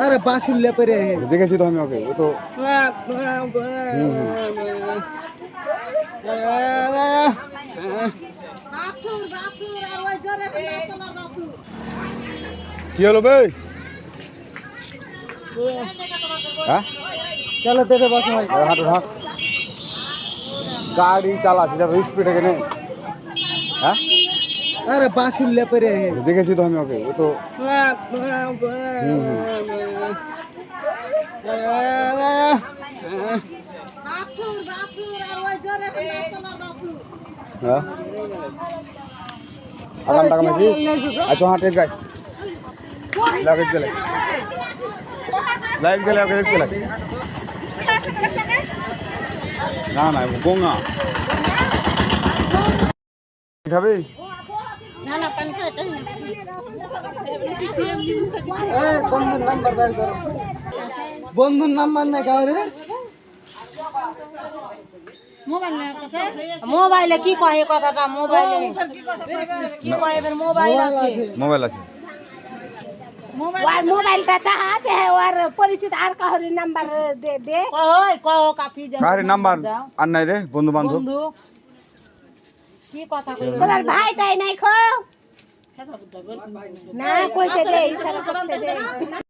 আরে বাসুল্লে পরে দেখেছি তো আমি ওকে ও তো কি হলো ভাই? হ্যাঁ চলো তেরে বসো ভাই হাঁটো হাঁট গাড়ি চালাচ্ছি যাবে স্পিডে কেনে। হ্যাঁ আরে বাসুল্লে পরে দেখেছি তো আমি ওকে ও তো হ্যাঁ আগাম টাকা মেজি আচ্ছা হাঁটে গাই লাগেজ গেলে ওকে দেখতে লাগে না না গঙ্গা খাবি বন্ধুর নাম্বার বের করো বন্ধুর নাম্বার না কাউরে মোবাইলে কি কয় কথাটা মোবাইলে কি কয় এবার মোবাইল আছে মোবাইল আছে ওর মোবাইলটা চাহা আছে ওর পরিচিত আর কাহর নাম্বার দে দে ওই কও কাফি যা কার নাম্বার আর নাই রে বন্ধু বান্ধব বন্ধু কি কথা কই তোমার ভাই তাই নাই খো না কইছে দে ইশারা করছে দে